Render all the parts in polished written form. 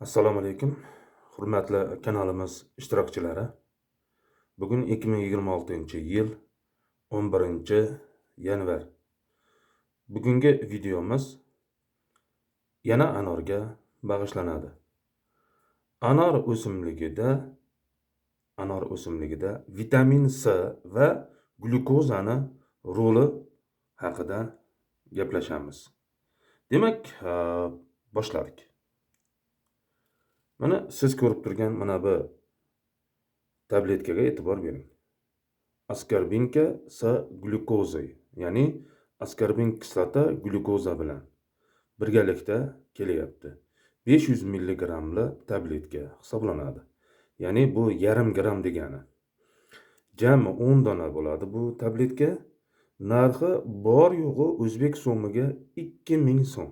Assalomu alaykum. Hurmatli kanalimiz ishtirokchilari. Bugun 2026-yil 11-yanvar. Bugungi videomiz yana anorga bag'ishlanadi. Anor o'simligida vitamin C va glyukozani roli haqida gaplashamiz. Demak, boshladik. Mana siz ko'rib turgan mana bu tabletkaga e'tibor bering. Askarbinka S glyukoza, ya'ni askarbin kislota glyukoza bilan birgalikda kelyapti. 500 milligramli tabletka hisoblanadi. Ya'ni bu yarim gram degani. Jami 10 dona bo'ladi bu tabletka. Narxi bor yo'g'i o'zbek so'miga 2000 so'm.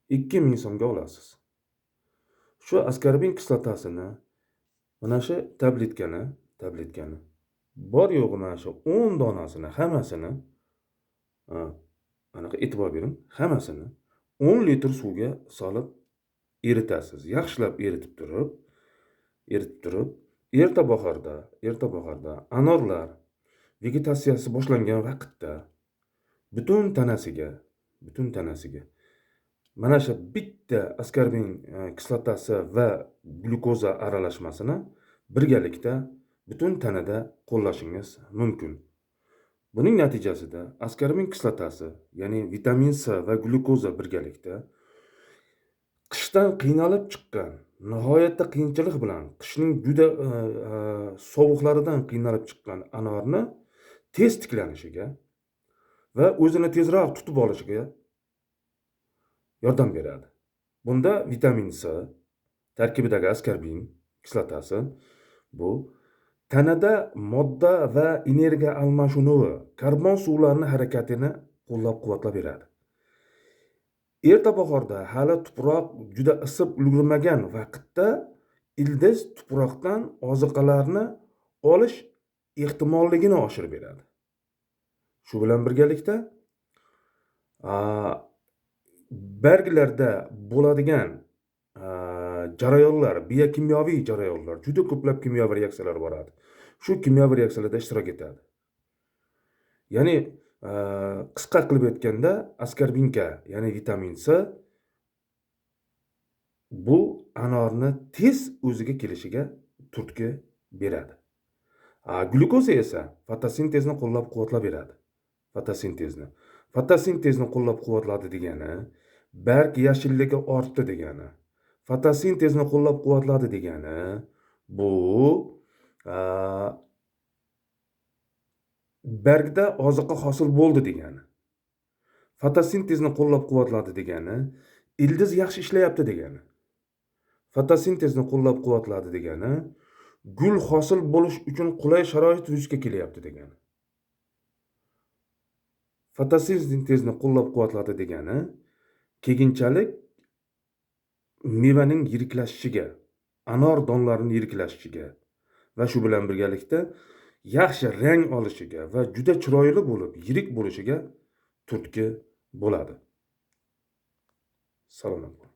2000 so'mga olasiz. Shu askarbin kislotasini mana shu tabletkani bor yo'g'i mana shu 10 donasini hammasini anaqa e'tibor bering, hammasini 10 litr suvga solib eritasiz. Yaxshilab eritib turib, erta bahorda anorlar vegetatsiyasi boshlangan vaqtda butun tanasiga mana shu bitta askarbin kislotasi va glyukoza aralashmasini birgalikda butun tanada qo'llashingiz mumkin. Buning natijasida askarbin kislotasi, ya'ni vitamin C va glyukoza birgalikda qishdan qiynalib chiqqan, nihoyatda qiyinchilik bilan qishning juda sovuqlaridan qiynalib chiqqan anorni tez tiklanishiga va o'zini tezroq tutib olishiga yordam beradi. Bunda vitamin C tarkibidagi askarbin kislotasi bu tanada modda va energiya almashinuvi, karbon suvlarning harakatini qo'llab-quvvatlab beradi. Erta bahorda hali tuproq juda isib ulgurmagan vaqtda ildiz tuproqdan oziqalarni olish ehtimolligini oshirib beradi. Shu bilan birgalikda barglarda bo'ladigan jarayonlar, biokimyoviy jarayonlar, juda ko'plab kimyoviy reaksiyalar bo'ladi. Shu kimyoviy reaksiyalarda ishtirok etadi. Ya'ni qisqa qilib aytganda, askarbinka, ya'ni vitamin C bu anorni tez o'ziga kelishiga turtki beradi. Glyukoza esa fotosintezni qo'llab-quvvatlab beradi. Fotosintezni qo'llab-quvvatladi degani barg yashilligi ortdi degani. Fotosintezni qo'llab-quvvatladi degani bu bargda oziqa hosil bo'ldi degani. Fotosintezni qo'llab-quvvatladi degani ildiz yaxshi ishlayapti degani. Fotosintezni qo'llab-quvvatladi degani gul hosil bo'lish uchun qulay sharoit vujudga kelyapti degani. Fotosintezni qo'llab-quvvatladi degani keyinchalik mevaning yiriklashishiga, anor donlarining yiriklashishiga va shu bilan birgalikda yaxshi rang olishiga va juda chiroyli bo'lib, yirik bo'lishiga turtki bo'ladi. Salomat bo'ling.